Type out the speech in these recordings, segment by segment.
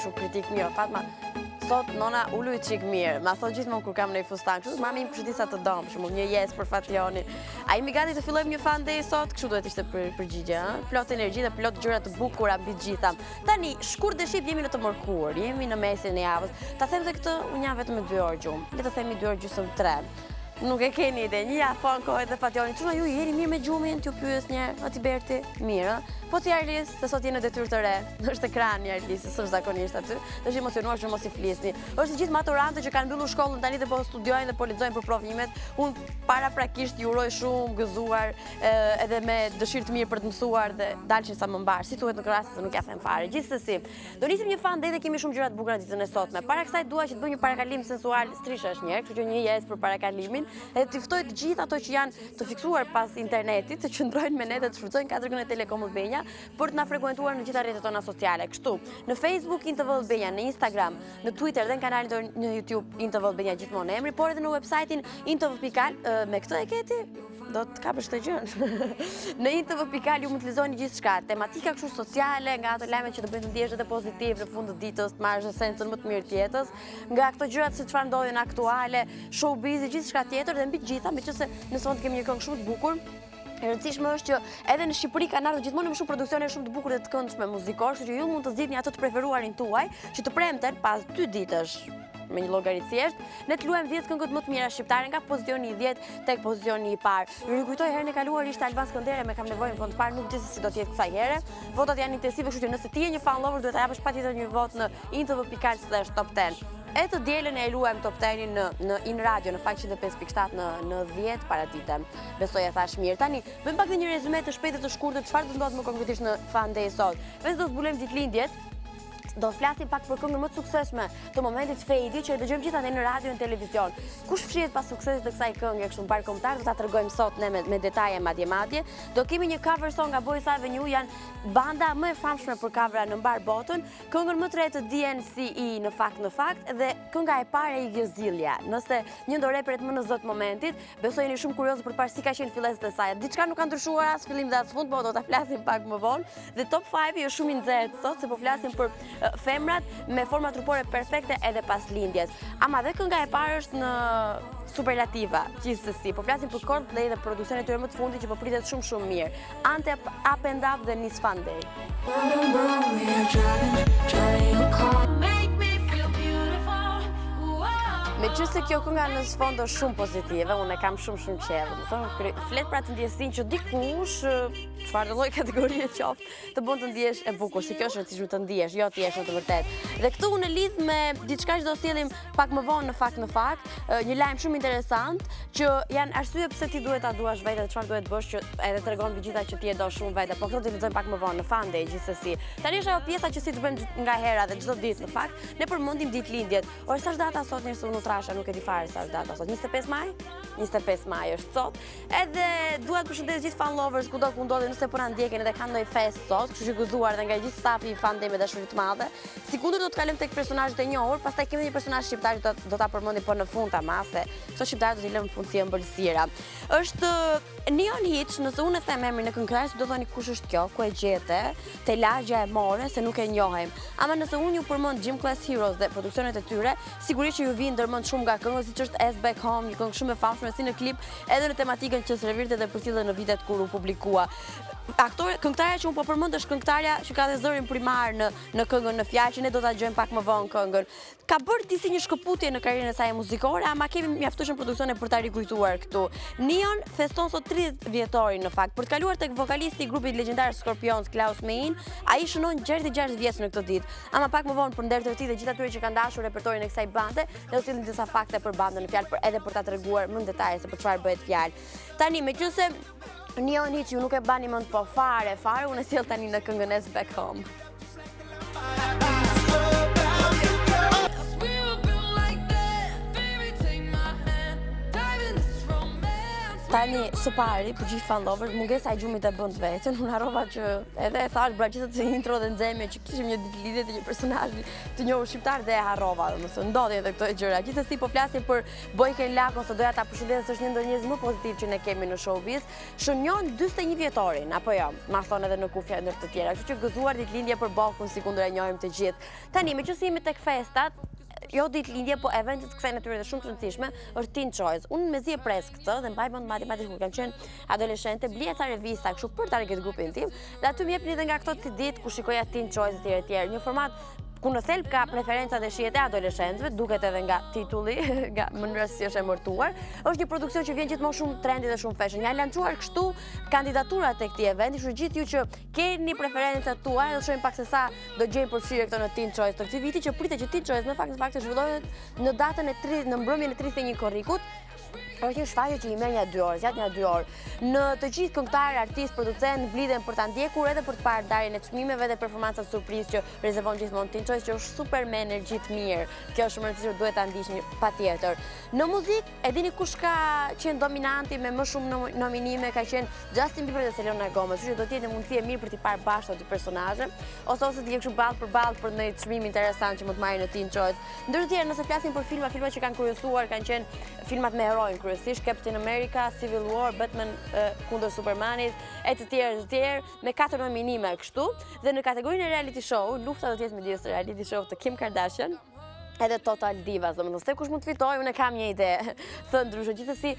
kështu kritik mirë. Fatma, sot nona ulu i qik mirë. Ma thot gjithmonë kur kam në i fustan. Kështu mami më përshëndisa të dom, shumë një jes për Fationin. A imi gati të fillojmë një FunDay sot? Kështu duhet ishte përgjigje, ëh? Plot energji dhe plot gjëra të bukura mbi të gjitha. Tani, shkurt dhe shqip jemi në të mërkur, jemi në mesin e javës. Ta them se këtë unë jam vetëm me 2 orë gjumë. Le të themi 2 orë gjysmë 3. Nuk e keni ide, një afon kohët dhe Fationin. Quna ju jeni mirë me gjumin, t'ju pyes një, ati Berti, mirë, po ti Arlis, se sot jeni në detyrë të re, është ekran një Arlis, s'është zakonisht aty, dhe është emocionuar që mos i flisni. Është gjithë maturante që kanë mbyllur shkollën tani dhe po studiojnë dhe po lexojnë për provimet. Unë paraprakisht ju uroj shumë gëzuar, edhe me dëshirë të mirë për të mësuar dhe dalshin sa më mbar. Si thuhet në krahas se nuk ja them fare. Gjithsesi, do nisim një FunDay dhe kemi shumë gjëra të bukura ditën e sotme. Para kësaj dua që të bëj një parakalim sensual, strisha është një, kështu që një jes për parakalimin. Edhe të ftoj të gjithë ato që janë të fiksuar pas internetit, të qëndrojnë me ne dhe të shfrytëzojnë 4G në Telekom Albania për të na frekuentuar në gjitha rrjetet tona sociale. Kështu, në Facebook TV Albania, në Instagram, në Twitter dhe në kanalin tonë në YouTube TV Albania gjithmonë emri, por edhe në website-in intv.al, me këtë e keti do të kapësh të gjën. Në intv.al ju mund të lexoni gjithçka, tematika kështu sociale, nga ato lajme që të bëjnë të ndjesh edhe pozitiv në fund të ditës, të marrësh esencën më të mirë të jetës, nga ato gjërat se çfarë ndodhin aktuale, showbiz, gjithçka tjetër dhe mbi të gjitha, meqense në fund kemi një këngë shumë të bukur. E rëndësishme është që edhe në Shqipëri kanë ardhur gjithmonë më shumë produksione shumë të bukura dhe të këndshme muzikore, kështu që ju mund të zgjidhni ato të preferuarin tuaj, që të premten pas 2 ditësh me një llogari thjesht, ne të luajmë 10 këngët më të mira shqiptare nga pozicioni i 10 tek pozicioni i parë. Ju rikujtoj herën e kaluar ishte Alban Skëndere me Kam nevojën fond parë, nuk di se si do të jetë kësaj here. Votat janë intensive, kështu që nëse ti je një fan lover duhet ta japësh patjetër një votë në intv.al/top 10. E të dielën e luajmë top 10-in në In Radio, në fakt 105.7 në 10 paradite. Besoj e thash mirë. Tani, bëjmë pak një rezume të shpejtë të shkurtër çfarë do ndodh më konkretisht në FunDay sot. Vetë do zbulojmë ditëlindjet. Do flasim pak për këngën më të suksesshme të momentit Fade, që e dëgjojmë gjithandaj në radio e në televizion. Kush fshihet pas suksesit të kësaj këngë kështu mbar kombëtar, do ta tregojmë sot ne me detaje madje. Do kemi një cover song nga Boys Avenue, janë banda më e famshme për covera në mbar botën, këngën më të re të DNCE në fakt dhe kënga e parë e Iggy Azalea. Nëse një ndër reperet më në zot momentit, besoj jeni shumë kurioz për të parë si ka qenë filleset e saj. Diçka nuk ka ndryshuar as fillim dhe as fund, por do ta flasim pak më vonë. Dhe top 5 është shumë i nxehtë sot, se po flasim për femrat me forma trupore perfekte edhe pas lindjes. Ama dhe kënga e parë është në superlativa, gjithsesi. Po flasim për Coldplay dhe produksionet e tyre më të fundit që po pritet shumë mirë. Ante Up and Up dhe Nis FunDay. Meqense kjo kënga në sfond është shumë pozitive, unë e kam shumë qejf. Do të thonë, flet pra të ndjesinë që dikush, çfarë do lloj kategorie qoftë, të bën të ndihesh e bukur. Si kjo është rëndësishme të ndihesh, jo ti je në të vërtetë. Dhe këtu unë e lidh me diçka që do sjellim pak më vonë në fakt, një lajm shumë interesant që janë arsye pse ti duhet ta duash vetë dhe çfarë duhet të bësh që edhe tregon mbi gjitha që ti e do shumë vetë. Po këto do të lexojmë pak më vonë në FunDay gjithsesi. Tani është ajo pjesa që si të bëjmë nga hera dhe çdo ditë në fakt, ne përmendim ditëlindjet. Ora sa është data sot nëse unë trasha, nuk e di fare sa është data sot. 25 maj? 25 maj është sot. Edhe dua të përshëndes gjithë fan lovers kudo ku ndodhen, nëse po na ndjekin edhe kanë ndonjë fest sot, kështu që gëzuar edhe nga gjithë stafi i FunDay me dashuri të madhe. Sikundër do të kalojmë tek personazhet e njohur, pastaj kemi një personazh shqiptar që do ta përmendim po në fund tamam se këto shqiptarë do t'i lëmë funksion ëmbëlsira. Është Neon Hit, nëse unë e them emrin e këngëtarit, do thoni kush është kjo, ku e gjete, te lagja e more se nuk e njohim. Ama nëse unë ju përmend Gym Class Heroes dhe produksionet e tyre, sigurisht që ju vijnë ndërmend shumë nga këngët, siç është As Back Home, një këngë shumë e famshme si në klip, edhe në tematikën që servite dhe përcjellën në vitet kur u publikua. Këngëtarja që unë po përmend është këngëtarja që ka dhe zërin primar në këngën në fjalë, që ne do ta dëgjojmë pak më vonë këngën. Ka bërë disi një shkëputje në karrierën e saj muzikore, ama kemi mjaftueshëm produksione për ta rikujtuar këtu. Neon feston sot 30 vjetorin në fakt. Për të kaluar tek vokalisti i grupit legjendar Scorpions, Klaus Mein, ai shënon 66 vjeç në këtë ditë. Ama pak më vonë për nder të tij dhe gjithë atyre që kanë dashur repertorin e kësaj bande, ne do të sillim disa fakte për bandën në fjalë, edhe për ta treguar më në detaje se për çfarë bëhet fjalë. Tani, meqense Neon Hit ju nuk e bani mend po fare, unë e sjell tani në këngën As Back Home. Tani, së pari, për gjithë fan lovers, mungesa e gjumit e bënd vetën, unë harrova që edhe e thash braqitët se intro dhe nxemje që kishim një ditë lidhje të një personazhi të njohur shqiptar dhe e harrova, domethënë ndodhin edhe këto gjëra. Gjithsesi po flasim për Bojken Lakon, se doja ta përshëndes, është një ndër njerëz më pozitiv që ne kemi në showbiz. Shënjon 41 vjetorin, apo jo, ma thonë edhe në kufja ndër të tjera. Kështu që gëzuar ditëlindje për Bokun, si kundër e njohim të gjithë. Tani, meqenëse jemi tek festat, jo ditëlindje, po eventet kësaj natyre dhe shumë të rëndësishme, është Teen Choice. Unë mezi e pres këtë dhe mbaj mend matematikë kur kam qenë adoleshente, blija ca revista kështu për target grupin tim, dhe aty më jepni edhe nga këto CD ku shikoja Teen Choice etj etj. Një format ku në thelb ka preferencat e shihet e adoleshentëve, duket edhe nga titulli, nga mënyra si është emërtuar. Është një produksion që vjen gjithmonë shumë trendy dhe shumë fashion. Ja lançuar kështu kandidaturat tek këtij eventi, kështu gjithë ju që keni preferencat tuaja, do shohim pak se sa do gjejmë përfshirë këto në Teen Choice të këtij viti, që pritet që Teen Choice në fakt të zhvillohet në datën në mbrëmjen e 31 korrikut. Është një shfaqje që i merr një 2 orë, zgjat një 2 orë. Në të gjithë këngëtarë, artistë, producent vlidhen për ta ndjekur edhe për të parë darjen e çmimeve dhe performancat surprizë që rezervon gjithmonë Teen Choice, që është super me energji të mirë. Kjo është shumë e rëndësishme, duhet ta ndiqni patjetër. Në muzikë, e dini kush ka qenë dominanti me më shumë nominime, ka qenë Justin Bieber dhe Selena Gomez, kështu që do të jetë një mundësi e mirë për t'i parë bashkë ato dy personazhe, ose të jenë kështu ballë për një çmim interesant që mund të marrë në Teen Choice. Ndër të tjerë, nëse flasim për filma që kanë kryesuar, kanë qenë filmat me herojnë kryesisht, Captain America, Civil War, Batman kundër Supermanit, e të tjerë, me 4 nominime kështu. Dhe në kategorinë e reality show, lufta do të jetë midis reality show të Kim Kardashian edhe Total Divas. Domethënë se kush mund të fitojë, unë kam një ide thënë ndryshe. Gjithsesi,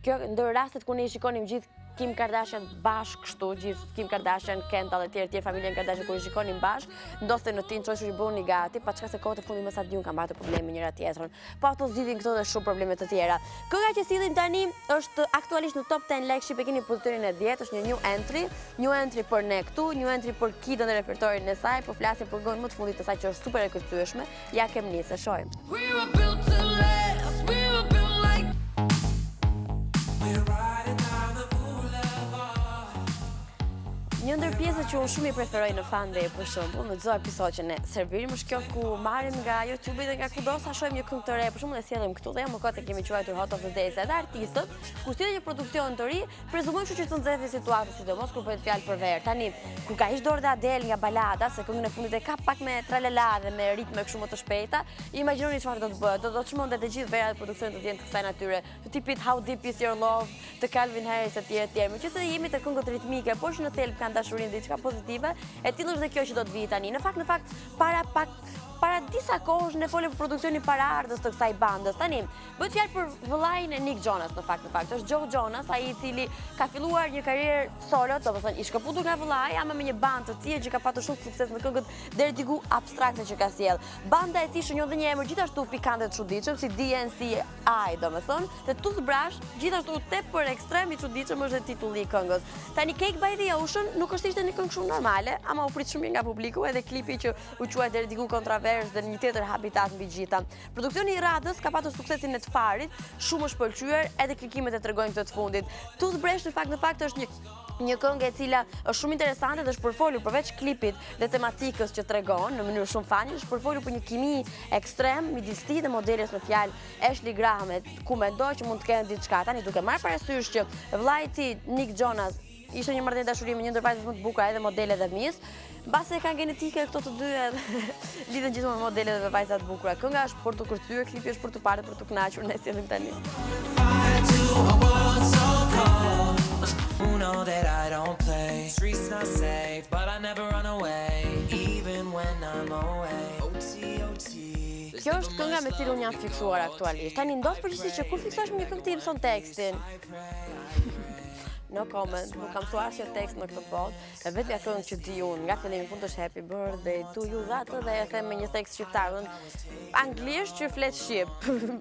kjo ndër rastet ku ne i shikonim gjithë Kim Kardashian bashkë kështu, gjithë Kim Kardashian, Kendall e tjerë familjen Kardashian kur i shikonin bashkë, ndodhte në Teen Choice që i bëni gati, pa çka se kohët e fundit më sa diun kanë bërë probleme njëra tjetrën. Po ato zgjidhin këto dhe shumë probleme të tjera. Kënga që sillin tani është aktualisht në top 10 Lekship, e keni pozicionin e 10, është një new entry për ne këtu, new entry për Kidën dhe repertorin e saj, po flasim për gojën më të fundit të saj që është super e kërcyeshme. Ja kem nisë, shohim. Një ndër pjesët që unë shumë i preferoj në FunDay, për shembull, në çdo episod që ne servirim, është kjo ku marrim nga YouTube dhe nga kudo sa shohim një këngë të re, për shembull e sjellim këtu dhe jo më kot e kemi quajtur Hot of the Day, edhe artistët, kur sjellin një produksion të ri, prezumojmë që të nxjerrë situatën, sidomos kur bëhet fjalë për verë. Tani, kur ka ish dorë dhe Adele nga balada, se këngën e fundit e ka pak me tralala dhe me ritme kështu më të shpejta, imagjinoni çfarë do të bëhet. Do të çmonte të gjithë verat e produksionit të jenë të kësaj natyre, të tipit How Deep Is Your Love, të Calvin Harris etj etj. Meqenëse jemi te këngët ritmike, por që në thelb kanë dashurinë dhe diçka pozitive, e tillë është dhe kjo që do të vijë tani. Në fakt, para disa kohësh ne folëm për produksionin paraardhës të kësaj bandës. Tani, bëhet fjalë për vëllain e Nick Jonas në fakt. Është Joe Jonas, ai i cili ka filluar një karrierë solo, domethënë i shkëputur nga vëllai, ama me një bandë të tillë që ka patur shumë sukses në këngët deri diku abstrakte që ka sjell. Banda e tij shënjon dhe një emër gjithashtu pikante të çuditshëm si DNCE, domethënë, dhe Toothbrush, gjithashtu tepër ekstrem i çuditshëm është titulli i këngës. Tani Cake by the Ocean nuk është ishte një këngë shumë normale, ama u prit shumë nga publiku, edhe klipi që u quajt deri diku kontrovers dhe një tjetër habitat mbi gjitha. Produksioni i radhës ka patur suksesin e të farit, shumë është pëlqyer, edhe klikimet e tregojnë këtë të fundit. Toothbrush në fakt është një këngë e cila është shumë interesante dhe është përfolur përveç klipit dhe tematikës që tregon në mënyrë shumë fani, është përfolur për një kimi ekstrem midis tij dhe modeles në fjalë Ashley Graham, ku mendoj që mund të kenë diçka. Tani duke marrë parasysh që vllai i tij Nick Jonas ishte një marrëdhënie dashuri me një ndër vajzat më të bukura edhe modele dhe mis. Mbase kanë genetike këto të dy edhe lidhen gjithmonë me modelet dhe vajzat të bukura. Kënga është për të kërcyer, klipi është për të parë, për të kënaqur, ne sjellim tani. Kjo është kënga me cilën unë jam fiksuar aktualisht. Tani ndodh përgjithsisht që kur fiksohesh me një këngë ti mëson tekstin. No comment, nuk kam thua asnjë tekst në këtë botë, e vetmja këngë që di unë, nga fillimi në fund është Happy Birthday to you, dhe dhe e them me një tekst shqiptar, anglisht që flet shqip,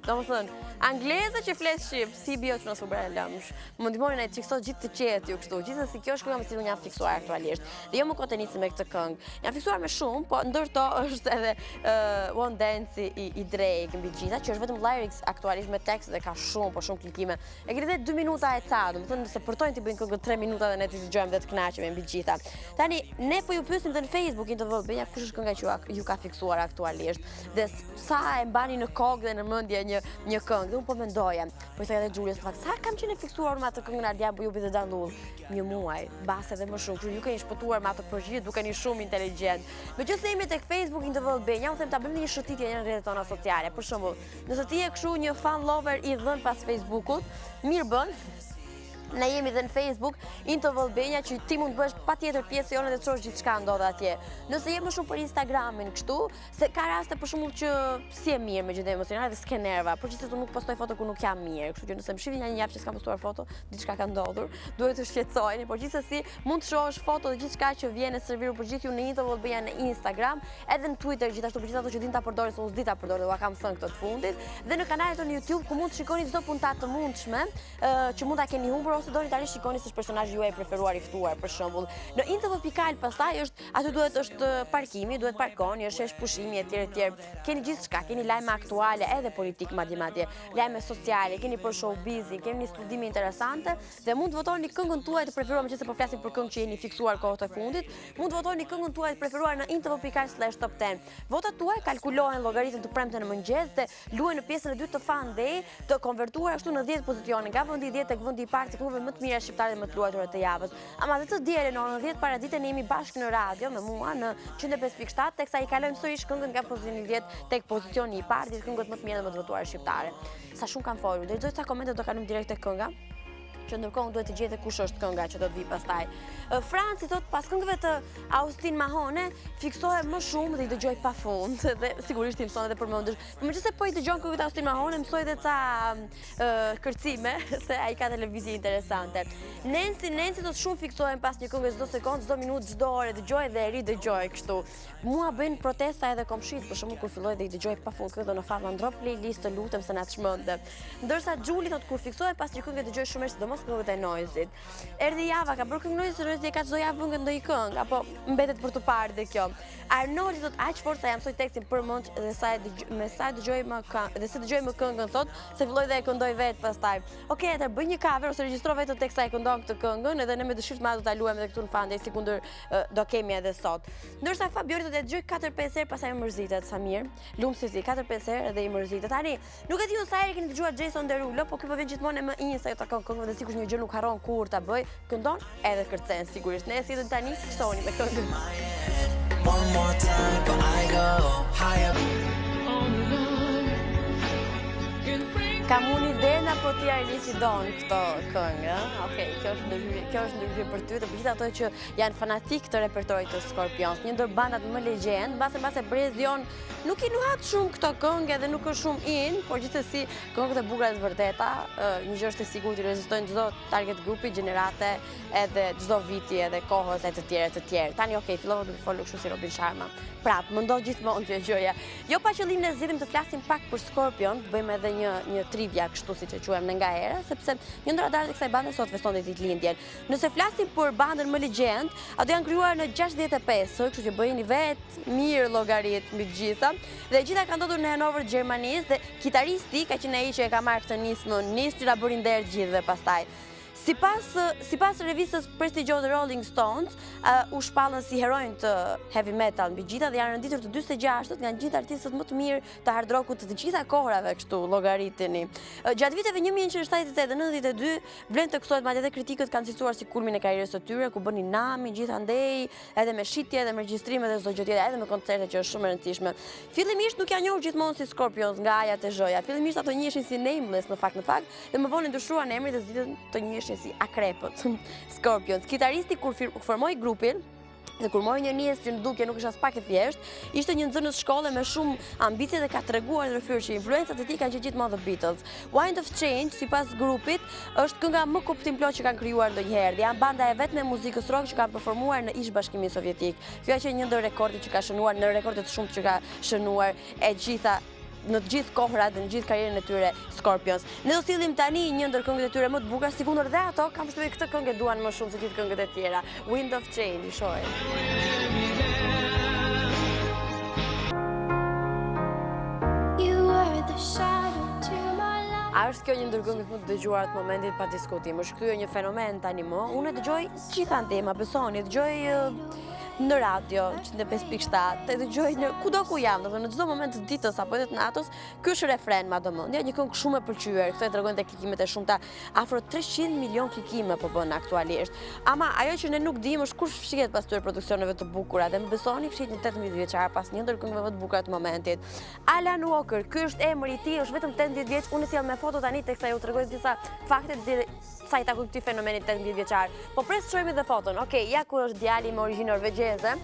domethënë, angleze që flet shqip, si bio që nësë bërë e lëmsh, më ndihmoni na i fiksoj gjithë të qetë ju kështu, gjithsesi kjo është kënga me cilën jam fiksuar aktualisht, dhe jo më kote nisi me këtë këngë, jam fiksuar me shumë, po ndërto është edhe One Dance i Drake mbi gjitha, që është vetëm lyrics aktualisht me tekst dhe ka shumë, po shumë klikime, e keni 2 minuta e ca, domethënë se përtojnë bëjnë këngë 3 minuta dhe ne t'i dëgjojmë dhe të kënaqemi mbi gjitha. Tani ne po ju pyesim dhe në Facebook Tv Albania kush është kënga që ju ka fiksuar aktualisht dhe sa e mbani në kokë dhe në mendje një këngë. Dhe unë po mendoja, po i thoj edhe Xhuliës në fakt, sa kam qenë fiksuar me atë këngën Ardia Bujubi dhe Dallull? 1 muaj, mbas edhe më shumë. Kështu ju keni shpëtuar me atë përgjigje, dukeni shumë inteligjent. Megjithëse jemi tek Facebook Tv Albania, unë them ta bëjmë një shëtitje në rrjetet tona sociale. Për shembull, nëse ti je kështu një fan lover i dhën pas Facebookut, mirë bën. Ne jemi dhe në Facebook, Tv Albania, që ti mund të bësh patjetër pjesë jone dhe të shohësh gjithçka ndodh atje. Nëse je më shumë për Instagramin kështu, se ka raste për shembull që si e mirë me gjendje emocionale dhe s'ke nerva, por gjithsesi nuk postoj foto ku nuk jam mirë. Kështu që nëse më shihni një javë që s'kam postuar foto, diçka ka ndodhur, duhet të shqetësoheni, por gjithsesi mund të shohësh foto dhe gjithçka që vjen e serviru për gjithë ju në Tv Albania në Instagram, edhe në Twitter, gjithashtu për gjithë ato që din ta përdorin, se unë s'di ta përdor dhe ua kam thënë këtë të fundit, dhe në kanalet tonë YouTube ku mund të shikoni çdo puntat të mundshme që mund ta keni humbur ose doni tani shikoni se personazhi juaj preferuar i ftuar për shembull. Në Intv.al pastaj aty është parkimi, duhet parkoni, është shesh pushimi etj. Keni gjithçka, keni lajme aktuale edhe politik madje, lajme sociale, keni për showbizin, keni studime interesante dhe mund të votoni këngën tuaj të preferuar, meqense po flasim për këngë që jeni fiksuar kohët e fundit, mund të votoni këngën tuaj të preferuar në Intv.al/top 10. Votat tuaj kalkulohen llogaritën të premten në mëngjes dhe luajnë në pjesën e dytë të FunDay, të konvertuar ashtu në 10 pozicione, nga vendi 10 tek vendi i parë të klubeve më të mira shqiptare më të luajtura të javës. Ama dhe të dielën në orën 10 paradite ne jemi bashkë në radio me mua në 105.7, teksa i kalojmë sërish këngën nga pozicioni 10 tek pozicioni i parë, ditë këngët më të mira dhe më të votuara shqiptare. Sa shumë kam folur, do të lexoj ca komente, do kalojmë direkt tek kënga. Që ndërkohë duhet të gjete kush është kënga që do të vi pastaj. Franci thot pas këngëve të Austin Mahone fiksohet më shumë dhe i dëgjoj pafund dhe sigurisht i mëson edhe përmendesh. Por megjithëse po i dëgjon këngët e Austin Mahone, mësoj edhe ca kërcime se ai ka televizje interesante. Nancy thot shumë fiksohen pas një këngë çdo sekond, çdo minutë, çdo orë dëgjoj dhe e ridëgjoj kështu. Mua bëjnë protesta edhe komshit, për shembull kur filloi dhe i dëgjoj pafund këngën në Fatma ndrop playlist, të lutem se na çmendë. Ndërsa Xhuli thot kur fiksohet pas një këngë dëgjoj shumë sidomos këngët e Noizit. Erdhi java, ka bërë këngë Noizi ka çdo javë vënë ndonjë këngë apo mbetet për të parë dhe kjo. Arnoldi thot aq forca jam mësoj tekstin për mend dhe sa dëgjoj më këngën thot se filloi dhe e këndoj vet pastaj. Okej, atë bëj një cover ose regjistro vetë teksta e këndon këtë këngën edhe ne me dëshirë të madhe do ta luajmë edhe këtu në FunDay sikundër do kemi edhe sot. Ndërsa Fabiori thot e dëgjoj 4-5 herë pastaj më mërzitet sa mirë. Lumsi 4-5 herë dhe i mërzitet. Tani nuk e di ju sa herë keni dëgjuar Jason Derulo, po ky po vjen gjithmonë më inj se ta këngën dhe sigurisht një gjë nuk harron kur ta bëj, këndon edhe kërcen sigurisht. Ne si tani fiksoni me këngën. One more time, but I go higher. Kam unë idenë apo ti Arlisi don këto këngë? Okej, kjo është ndërhyrje për ty, të gjithë ato që janë fanatik të repertorit të Scorpions, një ndër bandat më legjend, mbase Brezion nuk i nuhat shumë këto këngë edhe nuk është shumë in, por gjithsesi këngët e bukura të vërteta, një gjë është e sigurt i rezistojnë çdo target grupi, gjenerate, edhe çdo viti edhe kohës e të tjerë. Tani okej, fillova të folur kështu si Robin Sharma. Prap, më ndodh gjithmonë kjo gjëja. Jo pa qëllim ne zgjedhim të flasim pak për Scorpion, të bëjmë edhe një trivia kështu siç e quajmë ne nga era, sepse një ndër radarët e kësaj bande sot festonte ditëlindjen. Nëse flasim për bandën më legjend, ato janë krijuar në 65, kështu që bëjeni vetë mirë llogarit mbi të gjitha. Dhe e gjitha ka ndodhur në Hanover, Gjermanisë dhe kitaristi ka qenë ai që e ka marrë këtë nismë që ta bërin der gjithë dhe pastaj. Sipas revistës prestigjioze Rolling Stones, u shpallën si heronj të heavy metal mbi gjitha dhe janë renditur të 46 nga gjithë artistët më të mirë të hard rockut të gjitha kohërave kështu llogariteni. Gjatë viteve 1978 dhe 92 vlen të kësohet madje edhe kritikët kanë cilësuar si kulmin e karrierës së tyre, ku bënin nami gjithandej, edhe me shitje, edhe me regjistrime dhe çdo gjë tjetër, edhe me koncerte që është shumë e rëndësishme. Fillimisht nuk janë njohur gjithmonë si Scorpions nga Aja te Zhoja. Fillimisht ato njiheshin si Nameless në fakt dhe më vonë ndryshuan emrin dhe zgjidhen të njihen si akrepët, Scorpions. Kitaristi kur formoi grupin dhe kur mori një njerëz që në dukje nuk është as pak e thjesht, ishte një nxënës shkolle me shumë ambicie dhe ka treguar në rrëfyrë që influencat e tij kanë qenë gjithmonë The Beatles. Wind of Change, sipas grupit, është kënga më kuptimplot që kanë krijuar ndonjëherë. Janë banda e vetme e muzikës rock që kanë performuar në ish-bashkimin sovjetik. Kjo ka qenë një ndër rekordet që ka shënuar në rekorde të shumtë që ka shënuar në të gjithë kohërat dhe në gjithë karrierën e tyre Scorpions. Ne do sillim tani një ndër këngët e tyre më të bukura, sikundër dhe ato kam përshtypjen këtë këngë duan më shumë se gjithë këngët e tjera. Wind of Change, i shohim. You were the shadow to my light. A është kjo një ndër këngët më të dëgjuara të momentit pa diskutim? Është kryer një fenomen tani më. Unë e dëgjoj gjithandej, ma besoni, dëgjoj në radio 105.7, e dëgjoj në kudo ku jam, në çdo moment të ditës apo edhe të natës, ky është refren madhëmendja, një këngë shumë e pëlqyer. Këtë e tregojnë te klikimet e shumta, afro 300 milion klikime po bën aktualisht. Ama ajo që ne nuk dimë është kush fshihet pas këtyre produksioneve të bukura, dhe më besoni, fshihet një 18 vjeçar pas një ndër këngëve më të bukura të momentit. Alan Walker, ky është emri i tij, është vetëm 18 vjeç, unë sjell me foto tani teksa ju tregoj disa fakte sa i takon këtij fenomeni 18 vjeçar. Po pres të shohim edhe foton. Okej, ja ku është djali me origjinë norvegjeze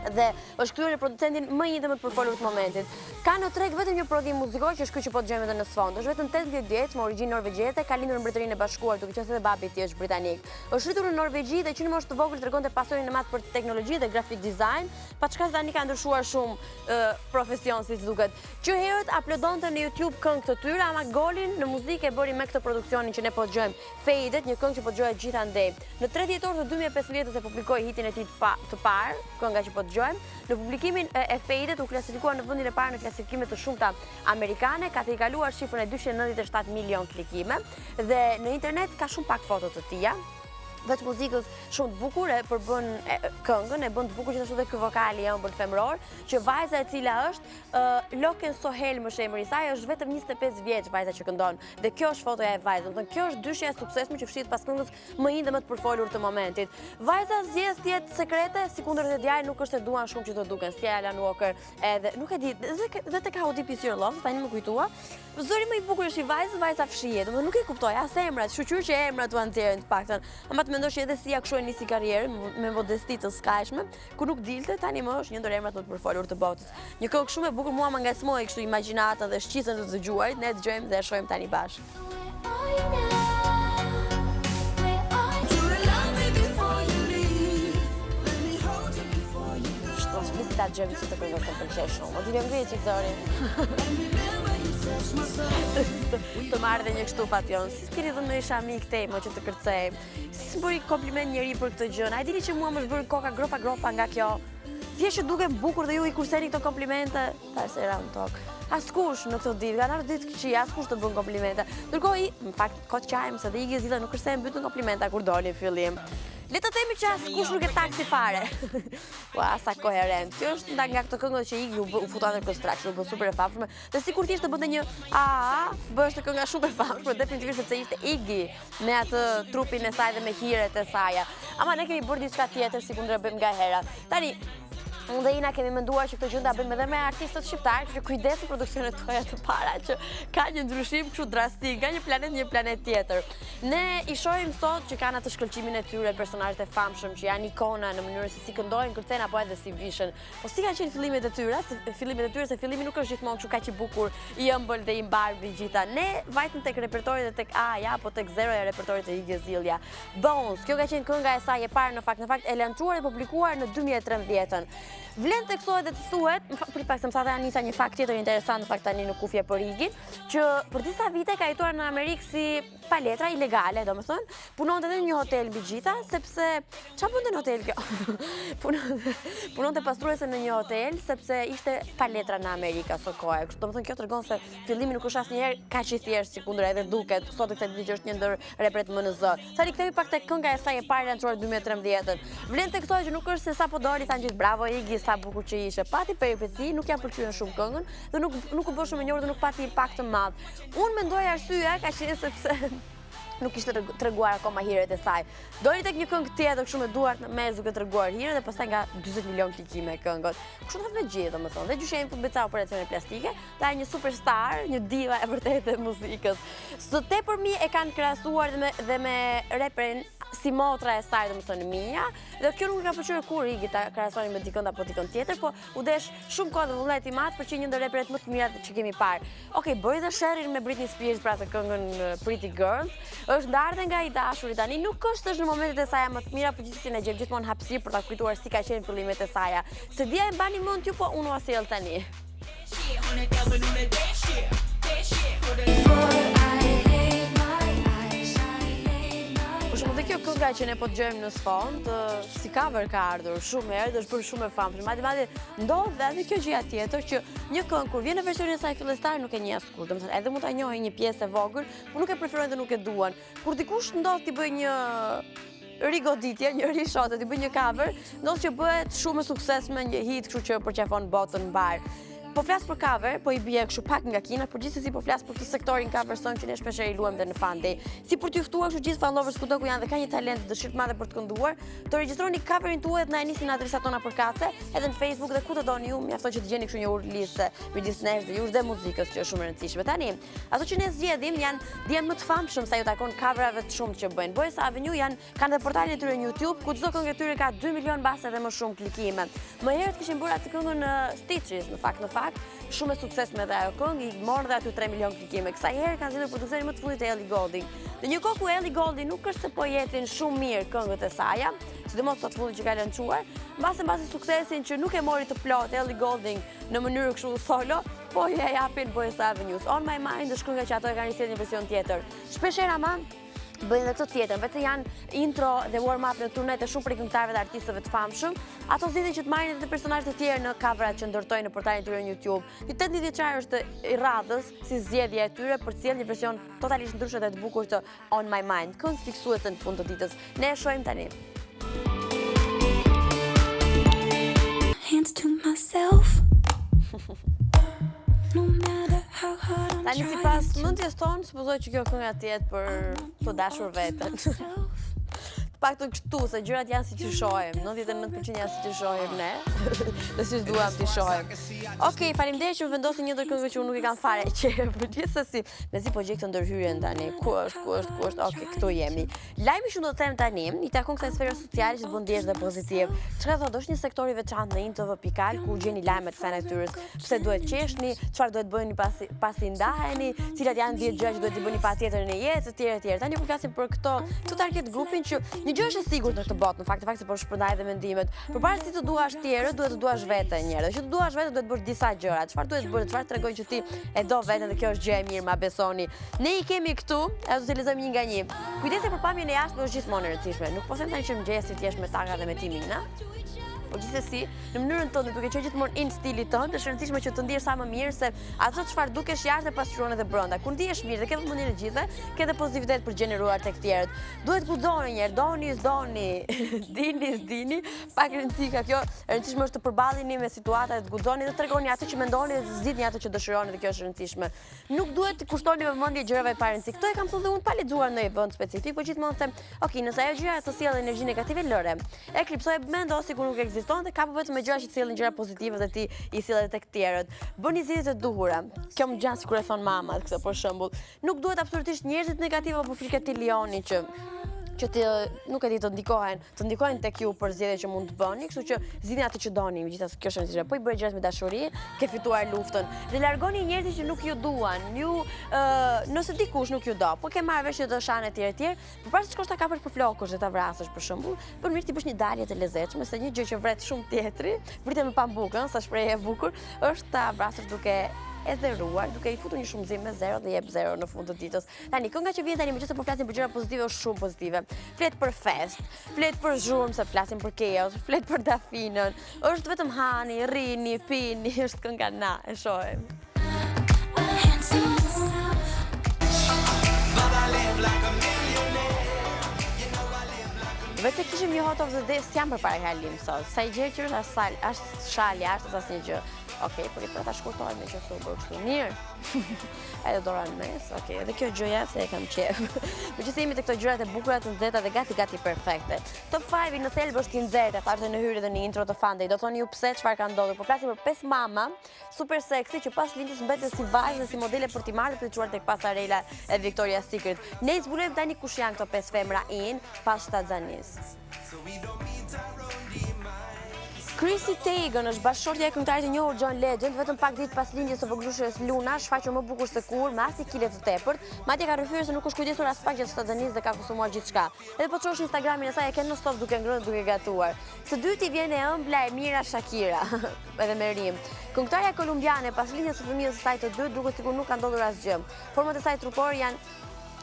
dhe është kryer në producentin më i të përfolur të momentit. Ka në treg vetëm një prodhim muzikor që është ky që po dëgjojmë edhe në sfond. Është vetëm 18 vjeç, me origjinë norvegjeze, ka lindur në Mbretërinë e Bashkuar, duke qenë se babi i tij është britanik. Është rritur në Norvegji dhe që në moshë të vogël tregonte pasurinë e madhe për teknologji dhe graphic design, pa çka tani ka ndryshuar shumë profesion siç duket. Që herët uploadonte në YouTube këngë të tyre, ama golin në muzikë e bëri me këtë produksionin që ne po dëgjojmë, Faded, një këngë që po dëgjohet gjithandej. Në 3 dhjetor të 2015 publikoi hitin e tij të parë, kënga që po dëgjojmë. Në publikimin e Faded u klasifikuar në vendin e parë në klasifikime të shumta amerikane, ka të i kaluar shifrën e 297 milion klikime dhe në internet ka shumë pak foto të tija. Veç muzikës shumë të bukur e përbën këngën, e bën të bukur gjithashtu dhe ky vokali e ëmbël femror, që vajza e cila është Loken Sohel më emri i saj, është vetëm 25 vjeç vajza që këndon. Dhe kjo është fotoja e vajzës. Domethënë kjo është dyshja e suksesshme që fshihet pas këngës më i dhe më të përfolur të momentit. Vajza zgjedh të jetë sekrete, sikundër se djali nuk është se duan shumë që të duken. Si Alan Walker, edhe nuk e di, dhe tek Audi Pisir Love, tani më kujtua. Zëri më i bukur është i vajzës, vajza fshihet. Domethënë nuk e kuptoj as emrat, shqyr që emrat u anëzirën të paktën. Ama të mendosh edhe si ja kështu e nisi karrierën me modesti të skajshme, ku nuk dilte, tani më është një ndër emrat më të përfolur të botës. Një këngë shumë e bukur, mua më ngacmoi kështu imagjinatën dhe shqisën të dëgjuarit, ne dëgjojmë dhe e shohim tani bashkë. Ta dëgjojmë si të këngës të pëlqej shumë. O t'i vjen ngrihet që këzori. Të marrë dhe një kështu pation. Si s'keni dhënë në isha amik temo që të kërcej. Si s'bëri kompliment njeri për këtë gjën. A i dini që mua më shbërë koka gropa nga kjo. Thjesht që duke bukur dhe ju i kurseni këto komplimente. Ta se ra në tokë. Askush në këtë ditë, nga ditë këqija, askush të bën komplimente. Ndërkohë, në fakt, kot qajmë se dhe Iggy Azalea nuk kërsen mbytën komplimenta kur doli në fillim. Le të themi që askush nuk e taksi fare. Ua, sa koherent. Kjo është nga këto këngët që Iggy u futa në konstrakt, u bë super e famshme. Dhe sikur thjesht të bënte një bësh të kënga shumë e famshme, definitivisht sepse ishte Iggy me atë trupin e saj dhe me hiret e saja. Ama ne kemi bërë diçka tjetër sikundër e bëjmë nga hera. Tani unë dhe Ina kemi menduar që këtë gjë ta bëjmë edhe me artistët shqiptarë, që kujdesin produksionet tuaja të para, që ka një ndryshim kështu drastik, nga një planet tjetër. Ne i shohim sot që kanë atë shkëlqimin e tyre, personazhet e famshëm që janë ikona në mënyrën se si këndojnë, kërcejnë apo edhe si vishën. Po si kanë qenë fillimet e tyre, se fillimi nuk është gjithmonë kështu kaq i bukur, i ëmbël dhe i mbarë gjitha. Ne vajtëm tek repertori dhe tek A-ja apo tek zeroja e repertorit të Iggy Azalea. Bones, kjo ka qenë kënga e saj e parë në fakt e lançuar dhe publikuar në 2013-ën. Vlen të kësoj dhe të thuhet, për pak se më thate Anisa një fakt tjetër interesant në fakt tani në kufje për Iggy, që për disa vite ka jetuar në Amerikë si paletra ilegale, do më thënë, punonte edhe në një hotel mbi gjitha, sepse çfarë bënte në hotel kjo? Punonte pastruese në një hotel, sepse ishte paletra në Amerikë aso kohë. Do më thënë kjo tregon se fillimi nuk është asnjëherë kaq i thjeshtë sikundër edhe duket. Sot këtë ditë është një ndër repret MNZ. Tani kthehemi pak tek kënga e saj e parë lançuar 2013-ën. Vlen të kësoj që nuk është se sapo doli thanë gjithë bravo Iggy, sa bukur që ishe. Pati peripeti, nuk ja pëlqyen shumë këngën dhe nuk u bë shumë e njohur dhe nuk pati impakt të madh. Unë mendoj arsyeja ka qenë sepse nuk ishte treguar akoma hiret e saj. Doli tek një këngë tjetër kështu me duart në mes duke treguar hiret dhe pastaj nga 40 milion klikime këngët. Kështu të gjithë domethënë. Dhe gjyshen publica operacione plastike, ta një superstar, një diva e vërtetë e muzikës. Së tepërmi e kanë krahasuar dhe me reperin si motra e saj, domethënë Mia, dhe kjo nuk ka pëlqyer kur Iggy ta krahasonin me dikën apo dikën tjetër, po u desh shumë kohë dhe vullnet i madh për që një ndër reperet më të mira që kemi parë. Okej, bëri dhe sherrin me Britney Spears për atë këngën Pretty Girl. Është ndarë nga i dashuri tani, nuk është në momentet e saja më të mira, por gjithsesi ne gjejmë gjithmonë hapësirë për ta kujtuar si ka qenë fillimet e saja. Se dia e mbani mend ju, po unë ua sjell tani. Dhe kjo kënga Kënga që ne po dëgjojmë në sfond, si cover ka ardhur shumë herë, është bërë shumë e famshme. Madje ndodh edhe kjo gjëja tjetër që një këngë kur vjen në versionin e saj fillestar nuk e njeh askush. Domethënë edhe mund ta njohë një pjesë e vogël, por nuk e preferojnë dhe nuk e duan. Kur dikush ndodh t'i bëj një rigoditje, një rishote, t'i bëj një cover, ndodh që bëhet shumë e suksesshme, një hit, kështu që përqafon botën mbar. Po flas për cover, po i bie kështu pak nga kina, por gjithsesi po flas për këtë sektorin cover song që ne shpesh i luajmë dhe në FunDay. Si për t'ju ftuar kështu gjithë followers kudo ku janë dhe kanë një talent, dëshirë të madhe për të kënduar, të regjistroni coverin tuaj dhe na e nisni në adresat tona përkatëse, edhe në Facebook dhe ku të doni ju, mjafton që të gjeni kështu një urlisë midis nesh dhe jush dhe muzikës që është shumë e rëndësishme. Tani, ato që ne zgjedhim janë më të famshëm sa ju takon coverave të shumtë që bëjnë. Boys Avenue kanë dhe portalin e tyre në YouTube, ku çdo këngë e tyre ka 2 milion base dhe më shumë klikime. Më herët kishin bërë atë këngën Stitches, në fakt, shumë e suksesshme dhe ajo këngë, i morën dhe aty 3 milion klikime. Kësaj herë kanë zgjedhur produksionin më të fundit e Ellie Goulding. Në një kohë ku Ellie Goulding nuk është se po jetin shumë mirë këngët e saj, sidomos sot fundit që ka lançuar, mbasi suksesin që nuk e mori të plot Ellie Goulding në mënyrë kështu solo, po ja japin Boys Avenue. On My Mind është kënga që ato e kanë risjetur një version tjetër. Shpeshherë ama bëjnë dhe këtë tjetër, vetë janë intro dhe warm-up në turnet e shumë prej këngëtarëve dhe artistëve të famshëm. Ato zgjidhin që të marrin edhe personazhe të tjerë në coverat që ndërtojnë në portalin e tyre në YouTube. Një 18 vjeçar është i radhës si zgjedhja e tyre për të sjellë një version totalisht ndryshe dhe të bukur të On My Mind, këngë fiksuese në fund të ditës. Ne e shohim tani. Hands to myself. No matter how hard I'm Tani sipas mendjes tonë, supozoj që kjo kënga tjetë për të dashur veten. Pak të kështu, se gjërat janë si që shohim, 99% janë si që shohim ne, dhe si duam t'i shohim. Okej, faleminderit që më vendosin një ndër këngë që unë nuk i kam fare qejf, por gjithsesi, mezi po gjej këtë ndërhyrjen tani, ku është, okej, këtu jemi. Lajmi që do të them tani, i takon kësaj sfere sociale që të bën ndjesh dhe pozitiv. Çfarë thotë, është një sektor i veçantë në TV Pikal ku gjeni lajme të fanatyrës, pse duhet qeshni, çfarë duhet bëni pasi ndaheni, cilat janë 10 gjëra që duhet i bëni patjetër në jetë, etj. Tani po flasim për këto target grupin që një gjë është e sigurt në këtë botë, në fakt se po shpërndaj edhe mendimet. Përpara se ti të duash tjerë, duhet të duash veten njëherë. Që të duash veten duhet bësh disa gjëra. Çfarë duhet bërë? Çfarë tregojnë që ti e do veten dhe kjo është gjë e mirë, ma besoni. Ne i kemi këtu, e do të lexojmë një nga një. Kujdesi për pamjen e jashtme është gjithmonë e rëndësishme. Nuk po them tani që mëngjesit jesh me taka dhe me timina. Po gjithsesi, në mënyrën tonë duke qenë gjithmonë in stilit tonë, është e rëndësishme që të ndihesh sa më mirë se ato çfarë dukesh jashtë pas shkruan edhe brenda. Kur ndihesh mirë dhe ke vëmendjen e gjithë, ke edhe pozitivitet për gjeneruar tek tjerët. Duhet guxoni një herë, doni, s'doni, dini, s'dini, pak rëndësi ka kjo. E rëndësishme është të përballeni me situata, të guxoni dhe të tregoni atë që mendoni dhe zgjidhni atë që dëshironi dhe kjo është e rëndësishme. Nuk duhet të kushtoni vëmendje gjërave pa rëndësi. Këto e kam thënë unë pa lexuar në një vend specifik, por gjithmonë them, ok, nëse ajo gjëra të sjellë energji negative, lëre. Eklipsoje mendo sikur nuk ekziston dhe kapo vetëm me gjëra që të sjellin gjëra pozitive dhe ti i sjell edhe tek tjerët. Bëni zgjidhje të duhura. Kjo më gjan sikur e thon mamat, këtë për shembull. Nuk duhet absolutisht njerëzit negativë apo friket të lioni që të nuk e di të ndikojnë tek ju për zgjedhje që mund të bëni, kështu që zgjidhni atë që doni, megjithatë kjo është rëndësishme. Po i bëj gjërat me dashuri, ke fituar luftën. Dhe largoni njerëzit që nuk ju duan. Ju nëse dikush nuk ju do, po ke marrë vesh që të shanë etj, përpara se të shkosh ta kapësh për flokësh dhe ta vrasësh për shembull, për mirë ti bësh një dalje të lezetshme, se një gjë që vret shumë tjetri, vritet me pambukën, sa shprehje e bukur, është ta vrasësh duke e zeruar, duke i futur një shumëzim me 0 dhe jep 0 në fund të ditës. Tani, kënga që vjen tani, megjithëse po flasim për gjëra pozitive, është shumë pozitive. Flet për fest, flet për zhurmë, se flasim për chaos, flet për dafinën, është vetëm hani, rrini, pini, është kënga na, e shohim. Vetë kishim një hot of the day, s'jam përpara kalim sot. Sa i gjerë që është shali, është asnjë gjë. Okej, por i për ta shkurtojmë me që su bërë kështu mirë. Edhe dora në mes, okej, edhe kjo gjëja se e kam qef. Me që se jemi të këto gjërat e bukurat të nxehta dhe gati perfekte. Top 5 në thelbë është i nxehtë, thashtë në hyrje dhe në intro të FunDay. Do thoni ju pse, çfarë ka ndodhur. Po flasim për 5 mama super seksi që pas lindjes mbeten si vajzë dhe si modele për t'i marrë dhe për t'i çuar tek pasarela e Victoria's Secret. Ne zbulojmë tani kush janë këto 5 femra pas shtatzanis. Chrissy Teigen është bashkëshortja e këngëtarit të njohur John Legend, vetëm pak ditë pas lindjes së vogëlushës Luna, shfaqur më bukur se kur, me asnjë kile të tepërt, madje ka rrëfyer se nuk është kujdesur as pak gjatë shtatzanisë dhe ka konsumuar gjithçka. Edhe po çosh Instagramin e saj e kanë në stop duke ngrënë, duke gatuar. Së dyti vjen e ëmbla e Mira Shakira, edhe me rim. Këngëtarja kolumbiane pas lindjes së fëmijës së saj të dytë duket sikur nuk ka ndodhur asgjë. Format e saj trupore janë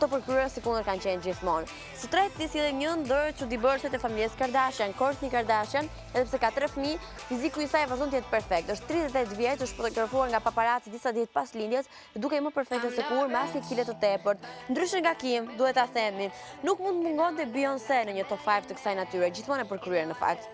të përkryer sikundër kanë qenë gjithmonë. Së tretë ti sillet një ndër çuditëbërësit e familjes Kardashian, Kourtney Kardashian, edhe pse ka 3 fëmijë, fiziku i saj vazhdon të jetë perfekt. Është 38 vjeç, është fotografuar nga paparazi disa ditë pas lindjes, duke më perfekte se kur, me asnjë kile të tepërt. Ndryshe nga Kim, duhet ta themi, nuk mund mungonte Beyoncé në një top 5 të kësaj natyre, gjithmonë e përkryer në fakt.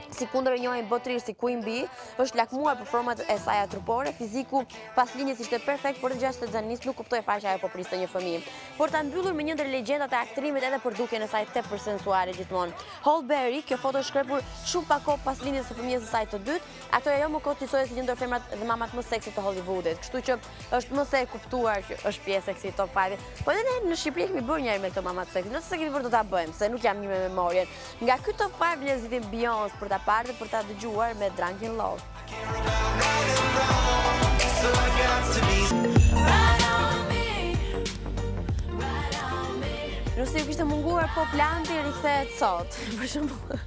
Si kundër e njohim botërisht si Queen Bee, është lakmuar për format e saj trupore, fiziku pas linjës ishte perfekt, por të gjashtë xhanis nuk kuptoi fare që ajo po priste një fëmijë. Por ta mbyllur me një ndër legjendat e aktrimit edhe për dukjen e saj tepër sensuale gjithmonë. Halle Berry, kjo foto është shkrepur shumë pak kohë pas linjës së fëmijës së saj të dytë, aktoreja më kotisohet si një ndër femrat dhe mamat më seksi të Hollywoodit. Kështu që është më se e kuptuar që është pjesë e kësaj top 5. Po edhe ne në Shqipëri kemi bërë njëherë me këto mamat seksi. Nëse se kemi bërë do ta bëjmë, se nuk jam një me memorien. Nga ky top 5 vlerësitim Beyoncé për ta parë dhe për ta dëgjuar me Drunken Love. Nëse ju kishte munguar pop lanti, rikthehet sot. Për shembull,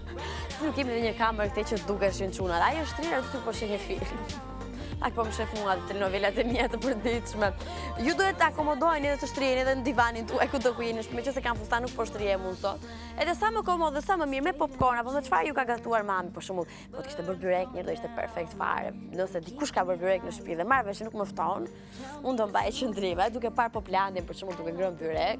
nuk kemi dhe një kamerë këtej që dukeshin çunat. Ai është trirë aty po sheh një film. Ak po më shef mua të telenovelat e mia të përditshme. Ju duhet të akomodoheni edhe të shtriheni edhe në divanin tuaj kudo ku jeni, meqense kam fustan nuk po shtrihem unë sot. Edhe sa më komod dhe sa më mirë me popcorn apo me çfarë ju ka gatuar mami për shembull. Po të kishte bërë byrek një do ishte perfekt fare. Nëse dikush ka bërë byrek në shtëpi dhe marr vesh nuk më fton, unë do mbaj qendrim, duke parë poplandin për shembull duke ngrënë byrek,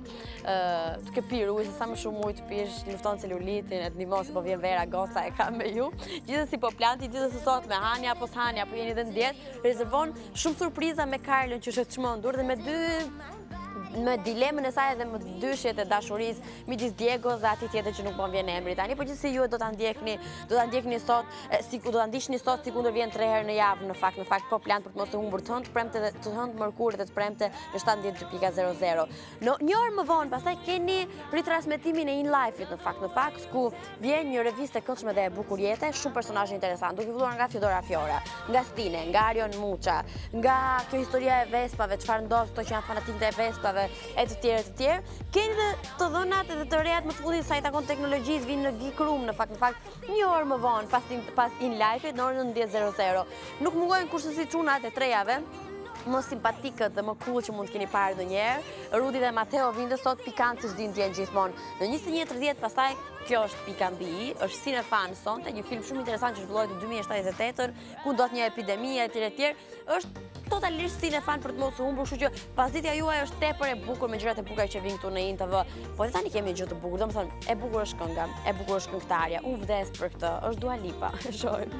duke pirë ujë, sa më shumë ujë të pish, lufton celulitin, e të ndihmon se po vjen vera goca e kam me ju. Gjithsesi poplanti gjithsesi sot me Hania apo s'Hania apo jeni edhe në dietë, rezervon shumë surpriza me Karlën që është e çmendur dhe me dilemën e saj edhe me dyshjet e dashurisë midis Diegos dhe atij tjetër që nuk po vjen emri tani, por gjithsesi ju do ta ndjekni sot, do ta ndiqni sot sikundër vjen 3 herë në javë në fakt po plan për të mos e humbur të premte dhe të hënë mërkurit dhe të premte në 72.00. Në një orë më vonë pastaj keni ritransmetimin e In Life-it në fakt ku vjen një revistë e këndshme dhe e bukur jete, shumë personazhe interesantë, duke filluar nga Fiodora Fiora, nga Stine, nga Arion Muça, nga kjo historia e Vespave, çfarë ndodh këto që janë fanatikë e Vespave e të tjerë. Keni dhe të dhënat edhe të rejat më të fundit sa i takon teknologjisë vinë në Geek Room në fakt një orë më vonë pas In Life-it në orën 19:00. Nuk mungojnë kurse si çunat e trejave më simpatikët dhe më cool që mund të keni parë ndonjëherë. Rudi dhe Matteo vinë sot pikant si s'din t'jenë gjithmonë. Në 21:30 pastaj kjo është pika mbi, është Cinefan sonte, një film shumë interesant që zhvillohet në 2078, ku ndodh një epidemi etj. Është totalisht Cinefan për të mos u humbur, kështu që pasditja juaj është tepër e bukur me gjërat e bukura që vijnë këtu në INTV. Po edhe tani kemi gjë të bukur, domethënë e bukur është kënga, e bukur është këngëtarja. Unë vdes për këtë, është Dua Lipa. E shohim.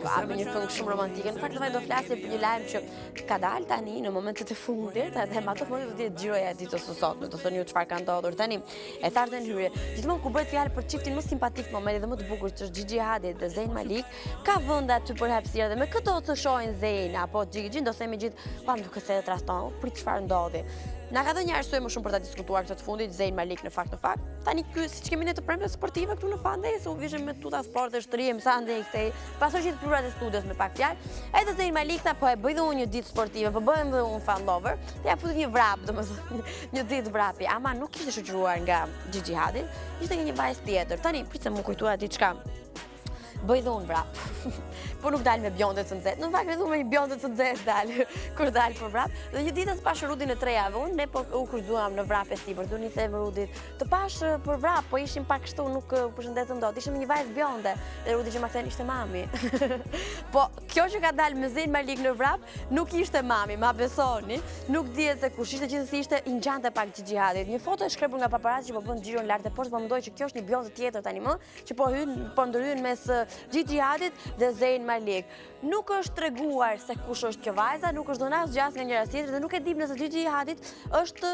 Ka një këngë shumë romantike. Në fakt do flasë për një lajm që ka dalë tani në momentet e fundit, edhe më ato foto do të jetë xhiroja e ditës së sotme, do thoni ju çfarë ka ndodhur tani. E thash në hyrje, gjithmonë kur bëhet fjalë për çiftin më simpatik në momentin dhe më të bukur që është Gigi Hadid dhe Zayn Malik, ka vend aty për hapësirë dhe me këtë do të shohin Zayn apo Gigi, do themi gjithë, pa më duket se traston, për çfarë ndodhi. Na ka dhënë një arsye më shumë për ta diskutuar këtë të fundit Zayn Malik në fakt. Tani ky siç kemi ne të premte sportive këtu në FunDay, se u vishëm me tuta sport dhe shtrim sa ndej këtej. Pasoj që të pyrat e studios me pak fjalë. Edhe Zayn Malik tha po e bëj dhe unë një ditë sportive, po bëhem dhe unë fan lover. Dhe ja futi një vrap, domethënë një ditë vrapi. Ama nuk ishte shoqëruar nga Gigi Hadid, ishte nga një vajzë tjetër. Tani pritse më kujtoa diçka. Bëj dhe unë vrap. Po nuk dal me bjondet të nxehtë. Në fakt vetëm me një bjondet të nxehtë dal kur dal për vrap. Dhe një ditë pas Rudin e trejave, unë ne po u kurzuam në vrap e sipër. Duni them Rudit, të pash për vrap, po ishim pak kështu, nuk përshëndetëm dot. Ishim një vajzë bjonde. Dhe Rudi që ma kthen ishte mami. Po kjo që ka dal me Zayn Malik në vrap, nuk ishte mami, ma besoni. Nuk dihet se kush ishte, gjithsesi ishte i ngjante pak Gigi Hadid. Një foto e shkrepur nga paparazzi që po bën xhiron lart e poshtë, po mendoj që kjo është një bjonde tjetër tani më, që po ndërhyn mes Gigi Hadid dhe Zayn Malik. Nuk është treguar se kush është kjo vajza, nuk është dhënë asgjë nga njëra tjetër dhe nuk e dim nëse Gigi Hadid është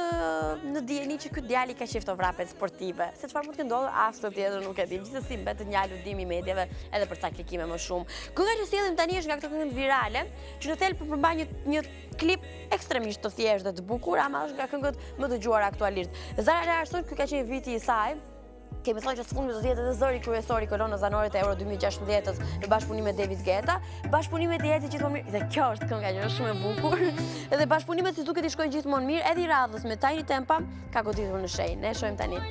në dieni që ky djali ka qefto vrapet sportive. Se çfarë mund të ndodhë as të tjetër nuk e dim. Gjithsesi mbetet një aludim i medjave edhe për ca klikime më shumë. Kënga që sjellim tani është nga këto këngë virale, që në thelb përmban një klip ekstremisht të thjeshtë dhe të bukur, ama është nga këngët më dëgjuara aktualisht. Zara Larson, ky ka qenë viti i saj. Kemi thënë që së fundmi do të jetë edhe zëri kryesor i kolonës zanore të Euro 2016-s në bashkëpunim me Davis Guetta. Bashkëpunimet i ecin gjithmonë mirë dhe kjo është kënga që është shumë e bukur. Edhe bashkëpunimet si duket i shkojnë gjithmonë mirë, edhe i radhës me Tiny Tempa ka goditur në shenjë. Ne shohim tani.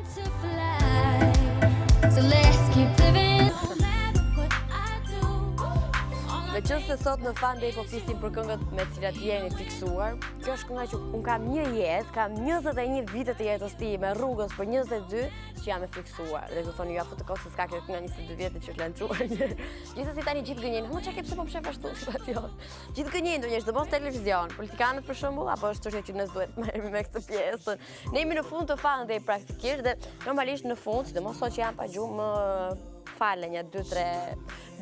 Me Meqense sot në FunDay po flisim për këngët me të cilat jeni fiksuar. Kjo është kënga që un kam një jetë, kam 21 vite të jetës time, rrugës për 22 që jam e fiksuar. Dhe do thoni ju apo të kohë s'ka kjo kënga 22 vite që është lançuar. Gjithsesi tani gjithë gënjejnë. Mo çka ke pse po më shef ashtu situation. Gjithë gënjejnë ndonjëherë të mos televizion, politikanët për shembull, apo është çështje që ne duhet të merremi me këtë pjesë. Ne jemi në fund të FunDay praktikisht dhe normalisht në fund, sidomos sot që jam pa gjumë falë një 2-3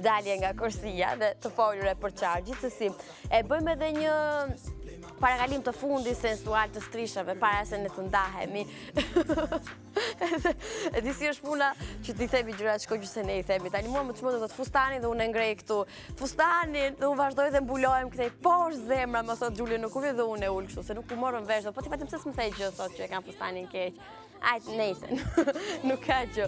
dalje nga kursia dhe të folur për çfarë. Gjithsesi, e bëjmë edhe një parakalim të fundit sensual të strishave para se ne të ndahemi. E di si është puna që ti themi gjërat shkoj që se ne i themi. Tani mua më të shmëtë të fustanin dhe unë e ngrej këtu. Fustanin dhe unë vazhdoj dhe mbulohem këtej poshtë zemra, më thot Gjulio nuk ullë dhe unë e ullë kështu, se nuk u morën vesh. Po ti patëm se s'më thej gjë sot që e kam fustanin keq. Ajt, nejsen, nuk ka gjë.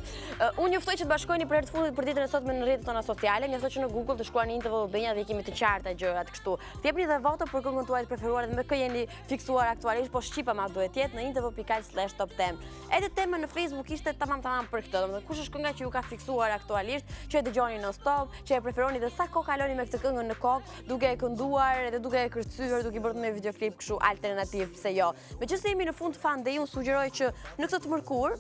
Unë juftoj që të bashkojni për herë të fundit për ditën e sotme në rrjetet tona sociale, njësoj që në Google të shkruani Tv Albania dhe kemi të qarta gjërat kështu. T'jepni dhe voto për këngën tuaj të preferuar dhe me kë jeni fiksuar aktualisht, po shqipa ma duhet jetë në intv.al/top10. Edhe tema në Facebook ishte tamam për këtë, domethënë kush është kënga që ju ka fiksuar aktualisht, që e dëgjoni në stop, që e preferoni dhe sa kohë kaloni me këtë këngën në kokë, duke e kënduar edhe duke e kërcyer, duke i bërë një videoklip kështu alternativ, pse jo. Meqense jemi në fund FunDay, unë sugjeroj që në këtë të mërkur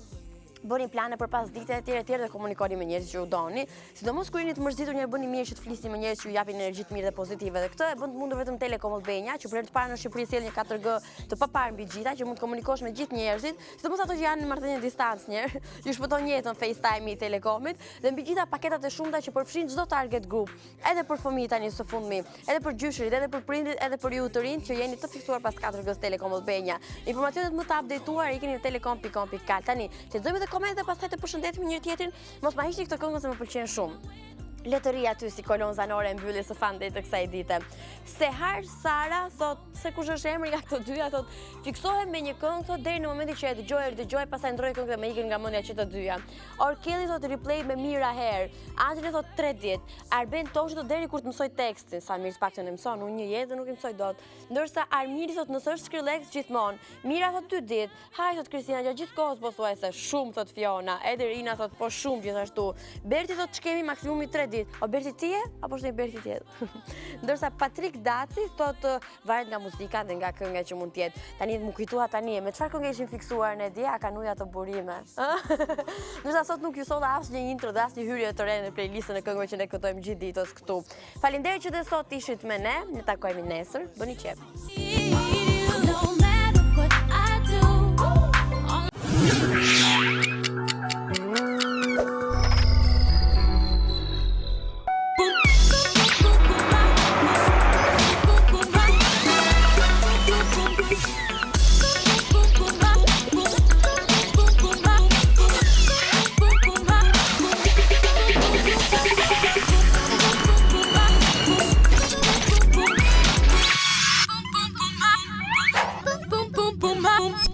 bëni plane për pas dite e tjera dhe komunikoni me njerëz që ju doni. Sidomos kur jeni të mërzitur njerë bëni mirë që të flisni me njerëz që ju japin energji të mirë dhe pozitive. Dhe këtë e bën të mundur vetëm Telekom Albania, që për herë të parë në Shqipëri sjell një 4G të paparë mbi gjitha, që mund të komunikosh me gjithë njerëzit, sidomos ato që janë në marrëdhënie distancë njerë, ju shpëton jetën FaceTime i Telekomit dhe mbi gjitha paketat e shumta që përfshin çdo target group, edhe për fëmijët tani së fundmi, edhe për gjyshërit, edhe për prindrit, edhe për ju të rinj që jeni të fiksuar pas 4G Telekom Albania. Informacionet më të updateuara ikeni në telekom.com.al. Tani, lexojmë edhe komente pastaj të përshëndetim njëri tjetrin, mos ma hiqni këtë këngë se më pëlqen shumë. Letëri aty si kolon zanore e mbylljes së FunDay të kësaj dite. Sehar Sara thot se kush është emri nga këto dyja, thot fiksohem me një këngë, thot deri në momentin që e dëgjoj, pastaj ndroi këngën dhe më ikën nga mendja që të dyja. Orkelli thot replay me mira herë. Angeli thot 3 ditë. Arben Toshi thot deri kur të mësoj tekstin, sa mirë paktën e mëson, unë një jetë nuk i mësoj dot. Ndërsa Armiri thot nëse është Skrillex gjithmonë. Mira thot 2 ditë. Haj thot Kristina gjatë gjithë kohës pothuajse shumë thot Fiona. Edhe Rina thot po shumë gjithashtu. Berti thot ç'kemi maksimumi 3 ditë. O Berti ti e? Apo është një Berti tjetër? Ndërsa Patrik Daci thot varet nga muzika dhe nga kënga që mund të jetë. Tani më kujtua tani, me çfarë këngë ishin fiksuar në dia, kanë uja të burime. Ndërsa sot nuk ju solla asnjë intro dhe asnjë hyrje të re në playlistën e këngëve që ne këtojmë gjithë ditës këtu. Faleminderit që dhe sot ishit me ne, ne takojmë nesër. Bëni qep. No matter what I do. Boom, boom, boom, boom.